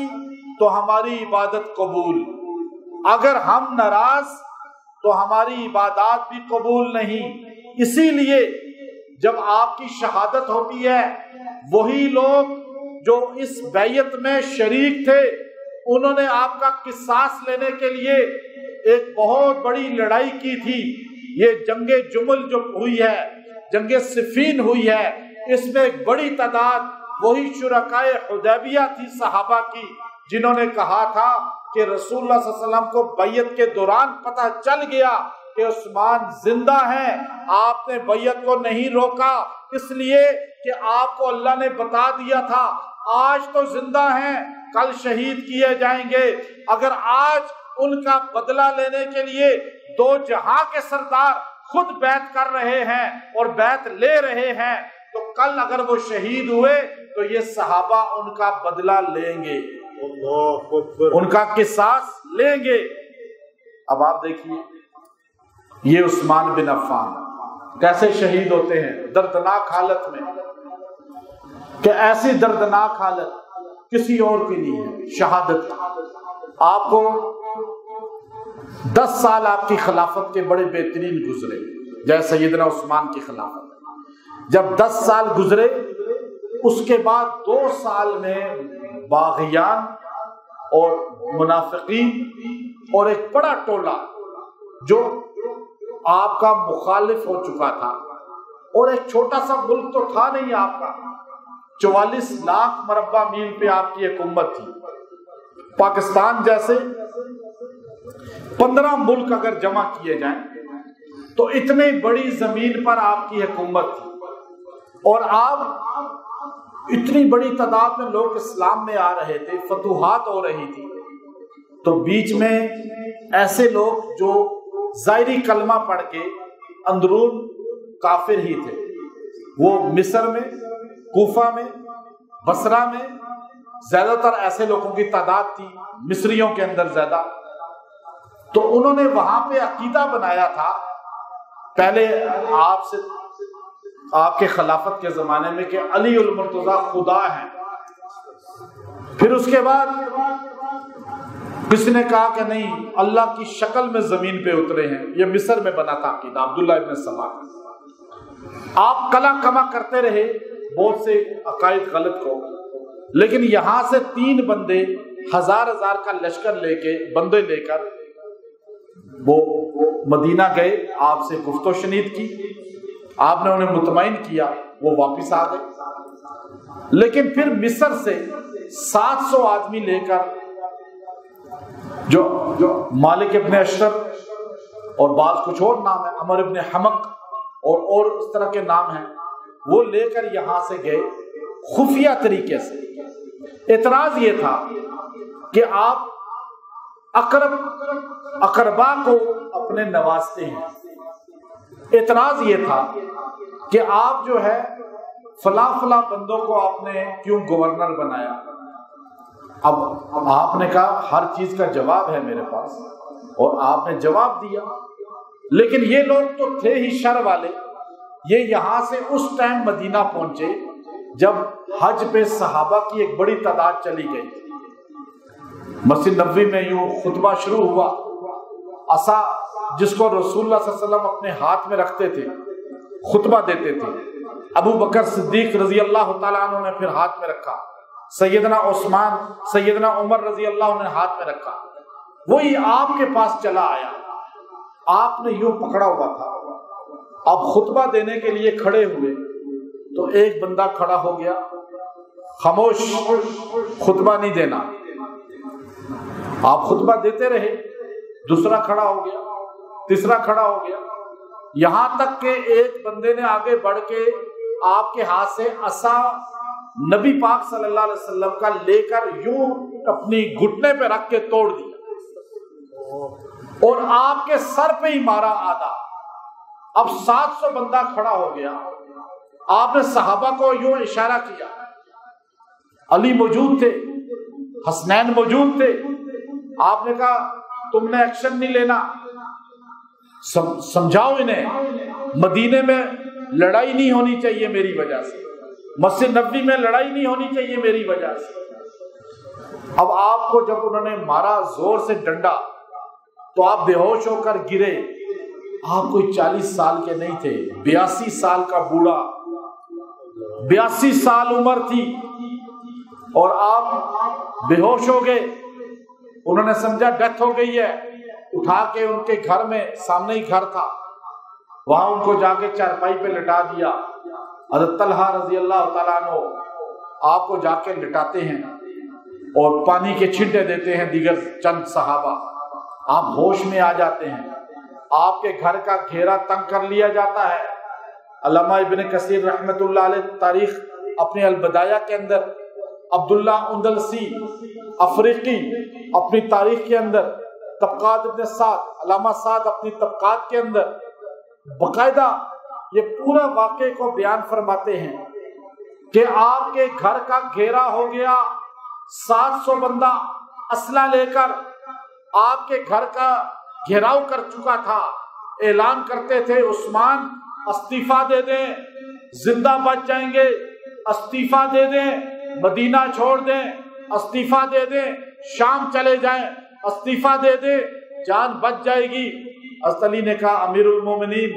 تو ہماری عبادت قبول، اگر ہم ناراض تو ہماری عبادات بھی قبول نہیں۔ اسی لیے جب آپ کی شہادت ہوتی ہے، وہی لوگ جو اس بیعت میں شریک تھے انہوں نے آپ کا قصاص لینے کے لیے ایک بہت بڑی لڑائی کی تھی۔ یہ جنگ جمل جو ہوئی ہے، جنگ صفین ہوئی ہے، اس میں ایک بڑی تعداد وہی شرکائے حدیبیہ تھی صحابہ کی، جنہوں نے کہا تھا کہ رسول اللہ صلی اللہ علیہ وسلم کو بیعت کے دوران پتہ چل گیا کہ عثمان زندہ ہیں، آپ نے بیعت کو نہیں روکا اس لیے کہ آپ کو اللہ نے بتا دیا تھا آج تو زندہ ہیں، کل شہید کیے جائیں گے۔ اگر آج ان کا بدلہ لینے کے لیے دو جہاں کے سردار خود بیعت کر رہے ہیں اور بیعت لے رہے ہیں تو کل اگر وہ شہید ہوئے تو یہ صحابہ ان کا بدلہ لیں گے، ان کا قصاص لیں گے۔ اب آپ دیکھیے یہ عثمان بن عفان کیسے شہید ہوتے ہیں، دردناک حالت میں، کہ ایسی دردناک حالت کسی اور کی نہیں ہے شہادت۔ آپ کو 10 سال آپ کی خلافت کے بڑے بہترین گزرے، جیسے سیدنا عثمان کی خلافت، جب 10 سال گزرے اس کے بعد 2 سال میں باغیان اور منافقین اور ایک بڑا ٹولہ جو آپ کا مخالف ہو چکا تھا، اور ایک چھوٹا سا ملک تو تھا نہیں آپ کا، 44 لاکھ مربع میل پہ آپ کی ایک امت تھی۔ پاکستان جیسے 15 ملک اگر جمع کیے جائیں تو اتنی بڑی زمین پر آپ کی حکومت تھی، اور آپ اتنی بڑی تعداد میں لوگ اسلام میں آ رہے تھے، فتوحات ہو رہی تھی، تو بیچ میں ایسے لوگ جو ظاہری کلمہ پڑھ کے اندرون کافر ہی تھے، وہ مصر میں، کوفہ میں، بصرہ میں زیادہ تر ایسے لوگوں کی تعداد تھی، مصریوں کے اندر زیادہ۔ تو انہوں نے وہاں پہ عقیدہ بنایا تھا پہلے آپ کے خلافت کے زمانے میں کہ علی المرتضیٰ خدا ہیں، پھر اس کے بعد کسی نے کہا کہ نہیں اللہ کی شکل میں زمین پہ اترے ہیں، یہ مصر میں بنا تھا عقیدہ عبداللہ ابن سبا۔ آپ کلا کما کرتے رہے بہت سے عقائد غلط کو، لیکن یہاں سے 3 بندے 1000 کا لشکر لے کے بندے لے کر وہ مدینہ گئے، آپ سے گفت و شنید کی، آپ نے انہیں مطمئن کیا، وہ واپس آ گئے۔ لیکن پھر مصر سے 700 آدمی لے کر جو مالک ابن اشتر اور بعض کچھ اور نام ہے، عمر ابن حمق اور اس طرح کے نام ہیں، وہ لے کر یہاں سے گئے خفیہ طریقے سے۔ اعتراض یہ تھا کہ آپ اقربا کو اپنے نوازتے ہیں، اعتراض یہ تھا کہ آپ جو ہے فلاں فلاں بندوں کو آپ نے کیوں گورنر بنایا۔ اب آپ نے کہا ہر چیز کا جواب ہے میرے پاس، اور آپ نے جواب دیا، لیکن یہ لوگ تو تھے ہی شر والے، یہ یہاں سے اس ٹائم مدینہ پہنچے جب حج پہ صحابہ کی ایک بڑی تعداد چلی گئی۔ مسجد نبوی میں یوں خطبہ شروع ہوا، عصا جس کو رسول اللہ صلی اللہ علیہ وسلم اپنے ہاتھ میں رکھتے تھے، خطبہ دیتے تھے، ابو بکر صدیق رضی اللہ تعالیٰ عنہ نے پھر ہاتھ میں رکھا، سیدنا عثمان، سیدنا عمر رضی اللہ عنہ نے ہاتھ میں رکھا، وہی آپ کے پاس چلا آیا۔ آپ نے یوں پکڑا ہوا تھا. اب خطبہ دینے کے لیے کھڑے ہوئے تو ایک بندہ کھڑا ہو گیا, خاموش, خطبہ نہیں دینا. آپ خطبہ دیتے رہے, دوسرا کھڑا ہو گیا, تیسرا کھڑا ہو گیا, یہاں تک کہ ایک بندے نے آگے بڑھ کے آپ کے ہاتھ سے عصا نبی پاک صلی اللہ علیہ وسلم کا لے کر یوں اپنی گھٹنے پہ رکھ کے توڑ دیا اور آپ کے سر پہ ہی مارا آدھا. اب 700 بندہ کھڑا ہو گیا. آپ نے صحابہ کو یوں اشارہ کیا, علی موجود تھے, حسنین موجود تھے. آپ نے کہا تم نے ایکشن نہیں لینا, سمجھاؤ انہیں مدینے میں لڑائی نہیں ہونی چاہیے میری وجہ سے, مسجد نبوی میں لڑائی نہیں ہونی چاہیے میری وجہ سے. اب آپ کو جب انہوں نے مارا زور سے ڈنڈا تو آپ بے ہوش ہو کر گرے. آپ کوئی 40 سال کے نہیں تھے, 82 سال کا بوڑھا, 82 سال عمر تھی, اور آپ بے ہوش ہو گئے. انہوں نے سمجھا ڈیتھ ہو گئی ہے, اٹھا کے ان کے گھر میں, سامنے ہی گھر تھا, وہاں ان کو جا کے چارپائی پہ لٹا دیا. حضرت طلحہ رضی اللہ تعالیٰ عنہ آپ کو جا کے لٹاتے ہیں اور پانی کے چھینٹے دیتے ہیں دیگر چند صحابہ. آپ ہوش میں آ جاتے ہیں. آپ کے گھر کا گھیرا تنگ کر لیا جاتا ہے. علامہ ابن کثیر رحمت اللہ علیہ تاریخ اپنے البدایہ کے اندر, عبداللہ اندلسی افریقی اپنی تاریخ کے اندر, طبقات ابن سعد, علامہ سعد اپنی طبقات کے اندر باقاعدہ یہ پورا واقعے کو بیان فرماتے ہیں کہ آپ کے گھر کا گھیرا ہو گیا, 700 بندہ اسلحہ لے کر آپ کے گھر کا گھیراؤ کر چکا تھا. اعلان کرتے تھے عثمان استعفیٰ دے دیں, زندہ بچ جائیں گے, استعفیٰ دے دیں, مدینہ چھوڑ دیں, استعفیٰ دے دیں, شام چلے جائیں, استعفیٰ دے دیں, جان بچ جائے گی. حضرت علی نے کہا امیر المومنین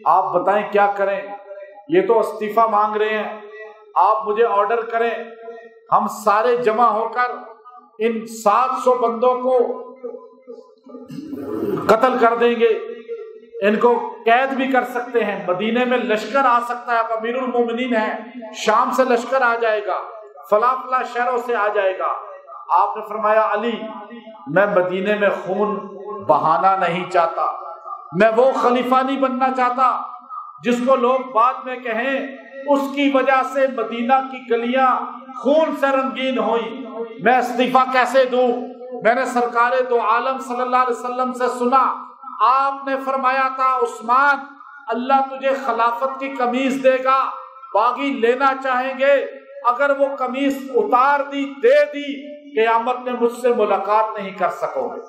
آپ بتائیں کیا کریں, یہ تو استعفیٰ مانگ رہے ہیں, آپ مجھے آرڈر کریں, ہم سارے جمع ہو کر ان 700 بندوں کو قتل کر دیں گے, ان کو قید بھی کر سکتے ہیں, مدینے میں لشکر آ سکتا ہے, آپ امیر المومنین ہیں, شام سے لشکر آ جائے گا, فلاں فلاں شہروں سے آ جائے گا. آپ نے فرمایا علی میں مدینے میں خون بہانا نہیں چاہتا, میں وہ خلیفہ نہیں بننا چاہتا جس کو لوگ بعد میں کہیں اس کی وجہ سے مدینہ کی گلیاں خون سے رنگین ہوئی. میں استعفیٰ کیسے دوں؟ میں نے سرکار دو عالم صلی اللہ علیہ وسلم سے سنا, آپ نے فرمایا تھا عثمان اللہ تجھے خلافت کی قمیض دے گا, باغی لینا چاہیں گے, اگر وہ قمیض اتار دی دے دی قیامت میں مجھ سے ملاقات نہیں کر سکو گے.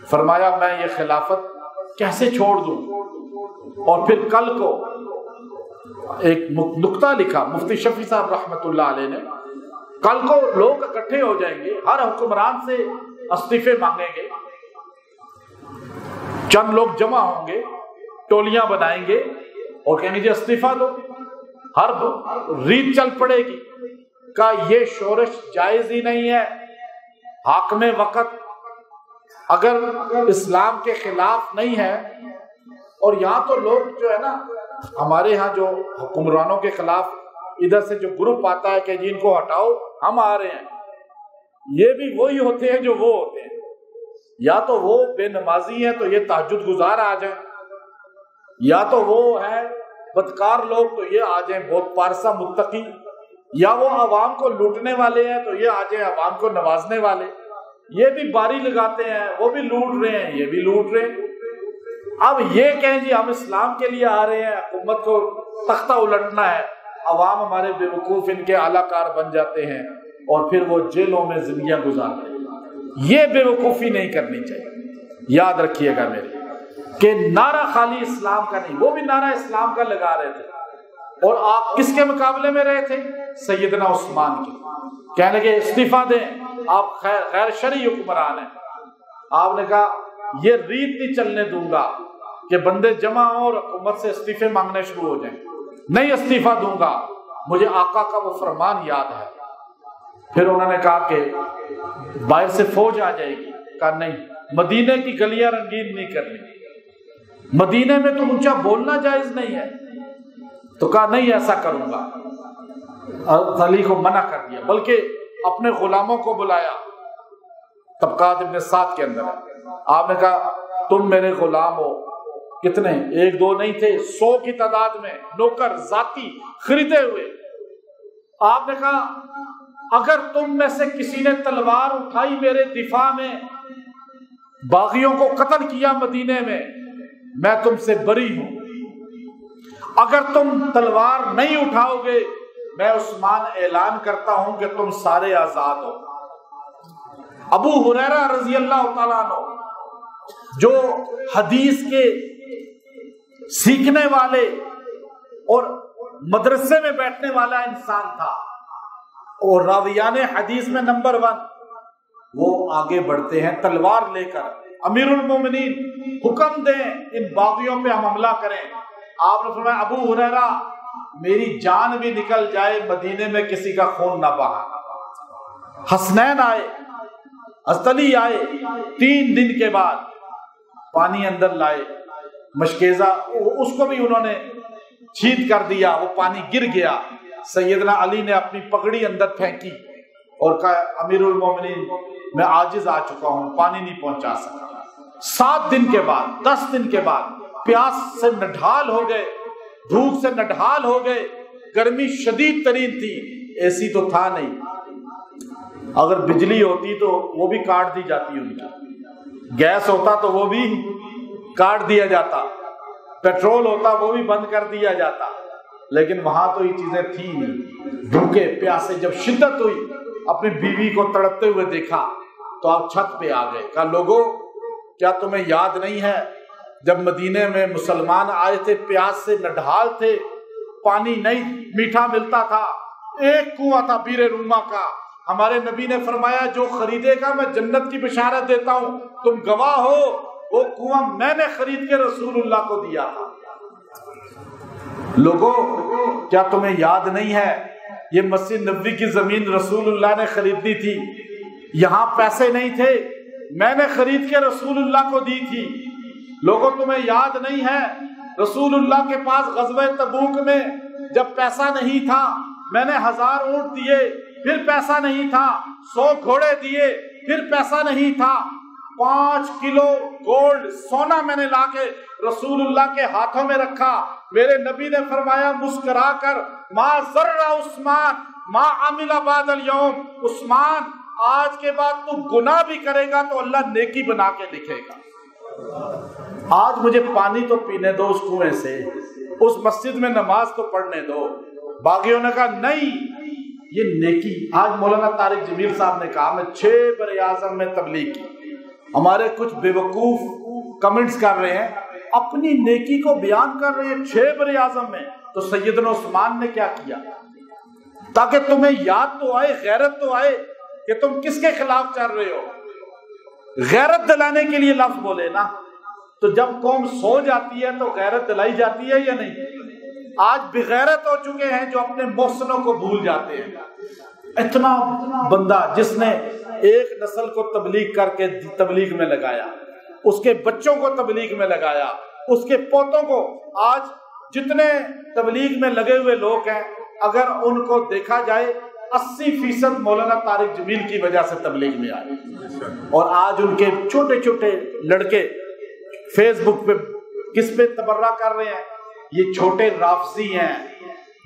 فرمایا میں یہ خلافت کیسے چھوڑ دوں. اور پھر کل کو ایک نقطہ لکھا مفتی شفیع صاحب رحمت اللہ علیہ نے, کل کو لوگ اکٹھے ہو جائیں گے, ہر حکمران سے استعفے مانگیں گے, چند لوگ جمع ہوں گے, ٹولیاں بنائیں گے اور کہیں گے جی استعفیٰ دو, ہر ریت چل پڑے گی. کا یہ شورش جائز ہی نہیں ہے. حاکم وقت اگر اسلام کے خلاف نہیں ہے, اور یہاں تو لوگ جو ہے نا ہمارے ہاں جو حکمرانوں کے خلاف ادھر سے جو گروپ آتا ہے کہ جن کو ہٹاؤ ہم آ رہے ہیں, یہ بھی وہی ہوتے ہیں جو وہ ہوتے ہیں. یا تو وہ بے نمازی ہیں تو یہ تہجد گزار آ جائیں, یا تو وہ ہیں بدکار لوگ تو یہ آ جائیں بہت پارسا متقی, یا وہ عوام کو لوٹنے والے ہیں تو یہ آ جائیں عوام کو نوازنے والے. یہ بھی باری لگاتے ہیں, وہ بھی لوٹ رہے ہیں, یہ بھی لوٹ رہے ہیں. اب یہ کہیں جی ہم اسلام کے لیے آ رہے ہیں, حکومت کو تختہ الٹنا ہے, عوام ہمارے بے وقوف ان کے اعلی کار بن جاتے ہیں اور پھر وہ جیلوں میں زندگیاں گزارتے ہیں. یہ بے وقوفی نہیں کرنی چاہیے. یاد رکھیے گا میرے کہ نعرہ خالی اسلام کا نہیں, وہ بھی نعرہ اسلام کا لگا رہے تھے. اور آپ کس کے مقابلے میں رہے تھے؟ سیدنا عثمان کے. کہنے لگے استعفیٰ دیں, آپ غیر شرعی حکمران ہیں. آپ نے کہا یہ ریت نہیں چلنے دوں گا کہ بندے جمع ہوں اور حکومت سے استعفے مانگنے شروع ہو جائیں, نہیں استعفیٰ دوں گا, مجھے آقا کا وہ فرمان یاد ہے. پھر انہوں نے کہا کہ باہر سے فوج آ جائے گی, کہا نہیں, مدینے کی گلیاں رنگین نہیں کرنی, مدینے میں تو اونچا بولنا جائز نہیں ہے. تو کہا نہیں ایسا کروں گا. علی کو منع کر دیا، بلکہ اپنے غلاموں کو بلایا. طبقات ابن سعد کے اندر آپ نے کہا تم میرے غلام ہو. کتنے؟ 1-2 نہیں تھے، 100 کی تعداد میں نوکر ذاتی خریدے ہوئے. آپ نے کہا اگر تم میں سے کسی نے تلوار اٹھائی میرے دفاع میں، باغیوں کو قتل کیا مدینے میں تم سے بری ہوں. اگر تم تلوار نہیں اٹھاؤ گے میں عثمان اعلان کرتا ہوں کہ تم سارے آزاد ہو. ابو ہریرہ رضی اللہ تعالیٰ عنہ جو حدیث کے سیکھنے والے اور مدرسے میں بیٹھنے والا انسان تھا اور راویان حدیث میں نمبر 1، وہ آگے بڑھتے ہیں تلوار لے کر. امیر المومنین حکم دیں ان باغیوں پہ ہم حملہ کریں. آپ نے فرمایا ابو ہریرہ میری جان بھی نکل جائے مدینے میں کسی کا خون نہ بہا. حسنین آئے، حضرت علی آئے، 3 دن کے بعد پانی اندر لائے. مشکیزہ اس کو بھی انہوں نے چھید کر دیا، وہ پانی گر گیا. سیدنا علی نے اپنی پگڑی اندر پھینکی اور کہا امیر المومنین میں عاجز آ چکا ہوں، پانی نہیں پہنچا سکا. 7 دن کے بعد 10 دن کے بعد پیاس سے نڈھال ہو گئے، بھوک سے نڈھال ہو گئے. گرمی شدید ترین تھی، اے سی تو تھا نہیں. اگر بجلی ہوتی تو وہ بھی کاٹ دی جاتی، ان کی گیس ہوتا تو وہ بھی کاٹ دیا جاتا، پیٹرول ہوتا وہ بھی بند کر دیا جاتا. لیکن وہاں تو یہ چیزیں تھیں نہیں. بھوکے پیاسے جب شدت ہوئی، اپنی بیوی کو تڑپتے ہوئے دیکھا تو آپ چھت پہ آ گئے. کہا لوگوں کیا تمہیں یاد نہیں ہے جب مدینے میں مسلمان آئے تھے، پیاس سے نڈھال تھے، پانی نہیں میٹھا ملتا تھا، ایک کنواں تھا بیر روما کا. ہمارے نبی نے فرمایا جو خریدے گا میں جنت کی بشارت دیتا ہوں. تم گواہ ہو وہ کنواں میں نے خرید کے رسول اللہ کو دیا تھا. لوگوں کیا تمہیں یاد نہیں ہے یہ مسجد نبوی کی زمین رسول اللہ نے خریدی تھی، یہاں پیسے نہیں تھے، میں نے خرید کے رسول اللہ کو دی تھی. لوگوں تمہیں یاد نہیں ہے رسول اللہ کے پاس غزوہ تبوک میں جب پیسہ نہیں تھا میں نے 1000 اونٹ دیے، پھر پیسہ نہیں تھا 100 گھوڑے دیے، پھر پیسہ نہیں تھا 5 کلو گولڈ سونا میں نے لا کے رسول اللہ کے ہاتھوں میں رکھا. میرے نبی نے فرمایا مسکرا کر ما ضر عثمان ما عمل بعد اليوم، عثمان آج کے بعد تو گناہ بھی کرے گا تو اللہ نیکی بنا کے لکھے گا. آج مجھے پانی تو پینے دو اس کنویں سے، اس مسجد میں نماز تو پڑھنے دو. باغیوں نے کہا نہیں یہ نیکی. آج مولانا طارق جمیل صاحب نے کہا میں 6 براعظم میں تبلیغ کی. ہمارے کچھ بے وقوف کمنٹس کر رہے ہیں، اپنی نیکی کو بیان کر رہے ہیں 6 براعظم میں. تو سیدنا عثمان نے کیا کیا تاکہ تمہیں یاد تو آئے، غیرت تو آئے کہ تم کس کے خلاف چل رہے ہو. غیرت دلانے کے لیے لفظ بولے نا. تو جب قوم سو جاتی ہے تو غیرت دلائی جاتی ہے یا نہیں؟ آج بغیرت ہو چکے ہیں جو اپنے محسنوں کو بھول جاتے ہیں. اتنا بندہ جس نے ایک نسل کو تبلیغ کر کے تبلیغ میں لگایا، اس کے بچوں کو تبلیغ میں لگایا، اس کے پوتوں کو. آج جتنے تبلیغ میں لگے ہوئے لوگ ہیں اگر ان کو دیکھا جائے 80% مولانا طارق جمیل کی وجہ سے تبلیغ میں آئے. اور آج ان کے چھوٹے چھوٹے لڑکے فیس بک پہ کس پہ تبرہ کر رہے ہیں؟ یہ چھوٹے رافضی ہیں.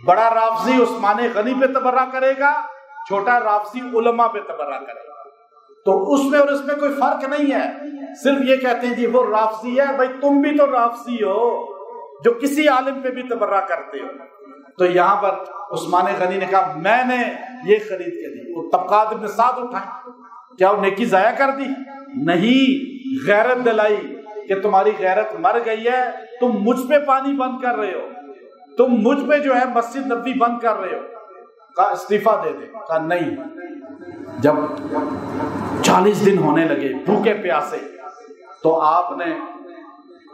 بڑا رافضی عثمان غنی پہ تبرہ کرے گا، چھوٹا رافضی علماء پہ تبرہ کرے گا. تو اس میں اور اس میں کوئی فرق نہیں ہے. صرف یہ کہتے ہیں جی وہ رافضی ہے، بھائی تم بھی تو رافضی ہو جو کسی عالم پہ بھی تبرہ کرتے ہو. تو یہاں پر عثمان غنی نے کہا میں نے یہ خرید کے دی. وہ طبقات ابن سعد اٹھائیں، کیا وہ نیکی ضائع کر دی؟ نہیں، غیرت دلائی کہ تمہاری غیرت مر گئی ہے، تم مجھ پہ پانی بند کر رہے ہو، تم مجھ پہ جو ہے مسجد نبوی بند کر رہے ہو. کہا استعفیٰ دے دے. کہا نہیں. جب 40 دن ہونے لگے بھوکے پیاسے تو آپ نے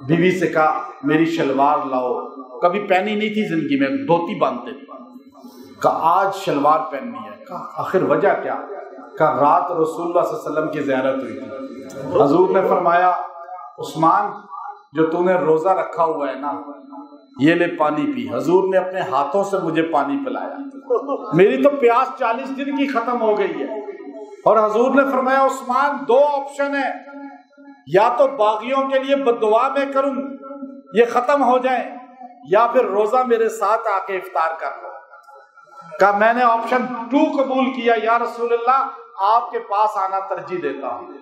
بیوی سے کہا میری شلوار لاؤ. کبھی پہنی نہیں تھی زندگی میں، دھوتی باندھتے تھے. کہا آج شلوار پہننی ہے. کہا آخر وجہ کیا؟ کہا رات رسول اللہ صلی اللہ علیہ وسلم کی زیارت ہوئی تھی، حضور نے فرمایا عثمان جو تو نے روزہ رکھا ہوا ہے نا، یہ لے پانی پی۔ حضور نے اپنے ہاتھوں سے مجھے پانی پلایا، میری تو پیاس 40 دن کی ختم ہو گئی ہے۔ اور حضور نے فرمایا عثمان 2 آپشن ہے، یا تو باغیوں کے لیے بد دعا میں کروں یہ ختم ہو جائے، یا پھر روزہ میرے ساتھ آ کے افطار کر لو۔ کہا میں نے آپشن 2 قبول کیا، یا رسول اللہ آپ کے پاس آنا ترجیح دیتا ہوں۔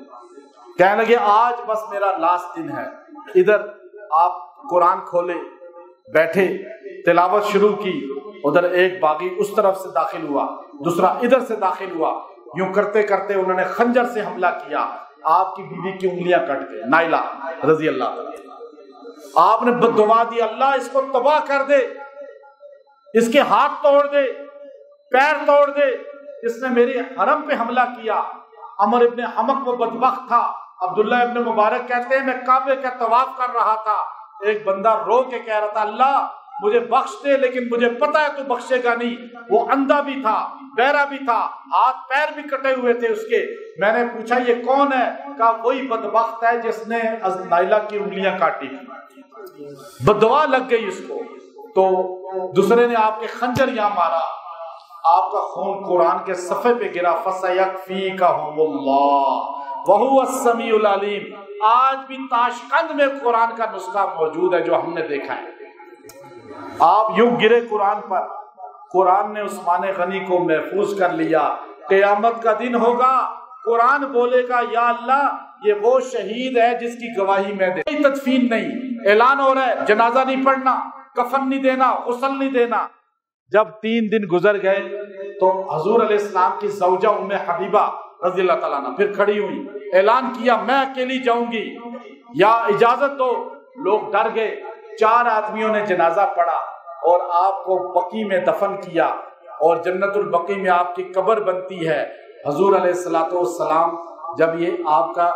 کہنے لگے آج بس میرا لاسٹ دن ہے، ادھر آپ قرآن کھولے، بیٹھے، تلاوت شروع کی، ادھر ایک باغی اس طرف سے داخل ہوا، دوسرا ادھر سے داخل ہوا، یوں کرتے کرتے انہوں نے خنجر سے حملہ کیا، آپ کی بیوی کی انگلیاں کٹ گئے، نائلہ رضی اللہ عنہ۔ آپ نے بد دعا دی، اللہ اس کو تباہ کر دے، اس کے ہاتھ توڑ دے، پیر توڑ دے، اس نے میرے حرم پہ حملہ کیا۔ عمر ابن حمق وہ بدبخت تھا، عبداللہ ابن مبارک کہتے ہیں میں کعبے کا طواف کر رہا تھا، ایک بندہ رو کے کہہ رہا تھا اللہ مجھے بخش دے، لیکن مجھے پتا ہے تو بخشے گا نہیں۔ وہ اندھا بھی تھا، بہرا بھی تھا، ہاتھ پیر بھی کٹے ہوئے تھے اس کے۔ میں نے پوچھا یہ کون ہے؟ کہا وہی بدبخت ہے جس نے نائلہ کی انگلیاں کاٹی، بددعا لگ گئی اس کو۔ تو دوسرے نے آپ کے خنجر یہاں مارا، آپ کا خون قرآن کے صفحے پہ گرا، فَسَيَكْفِيكَهُمُ اللَّهُ وَهُوَ السَّمِيعُ الْعَلِيمُ۔ آج بھی تاشقند میں قرآن کا نسخہ موجود ہے جو ہم نے دیکھا ہے۔ آپ یوں گرے قرآن پر، قرآن نے عثمان غنی کو محفوظ کر لیا۔ قیامت کا دن ہوگا، قرآن بولے گا یا اللہ یہ وہ شہید ہے جس کی گواہی میں دے۔ تدفین نہیں، اعلان ہو رہا ہے جنازہ نہیں پڑھنا، کفن نہیں دینا، غسل نہیں دینا۔ جب 3 دن گزر گئے تو حضور علیہ السلام کی زوجہ ام حبیبہ رضی اللہ تعالیٰ عنہ پھر کھڑی ہوئی، اعلان کیا میں اکیلی جاؤں گی یا اجازت دو۔ لوگ ڈر گئے، 4 آدمیوں نے جنازہ پڑھا اور آپ کو بقی میں دفن کیا، اور جنت البقی میں آپ کی قبر بنتی ہے۔ حضور علیہ السلام جب یہ آپ کا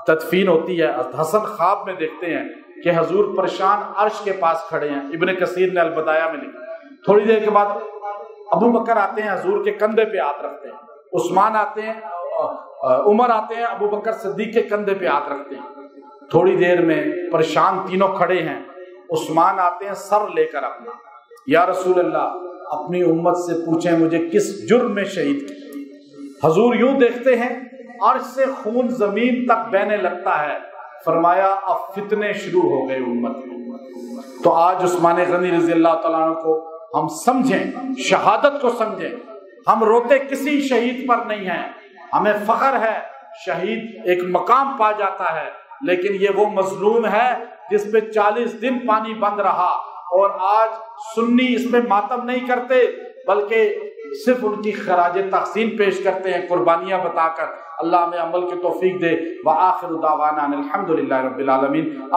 تدفین ہوتی ہے، حسن خواب میں دیکھتے ہیں کہ حضور پریشان عرش کے پاس کھڑے ہیں، ابن کثیر نے البدایہ میں لکھا۔ تھوڑی دیر کے بعد ابو بکر آتے ہیں، حضور کے کندھے پہ ہاتھ رکھتے ہیں، عثمان آتے ہیں، عمر آتے ہیں، ابو بکر صدیق کے کندھے پہ ہاتھ رکھتے ہیں۔ تھوڑی دیر میں پریشان تینوں کھڑے ہیں، عثمان آتے ہیں سر لے کر اپنا، یا رسول اللہ اپنی امت سے پوچھیں مجھے کس جرم میں شہید کیا۔ حضور یوں دیکھتے ہیں عرش سے خون زمین تک بہنے لگتا ہے، فرمایا اب فتنے شروع ہو گئے امت میں۔ تو آج عثمان غنی رضی اللہ تعالیٰ عنہ کو ہم سمجھیں، شہادت کو سمجھیں۔ ہم روتے کسی شہید پر نہیں ہیں، ہمیں فخر ہے شہید ایک مقام پا جاتا ہے، لیکن یہ وہ مظلوم ہے جس پہ 40 دن پانی بند رہا، اور آج سنی اس پہ ماتم نہیں کرتے بلکہ صرف ان کی خراج تحسین پیش کرتے ہیں قربانیاں بتا کر۔ اللہ ہمیں عمل کی توفیق دے۔ وآخر دعوانا الحمدللہ رب العالمین۔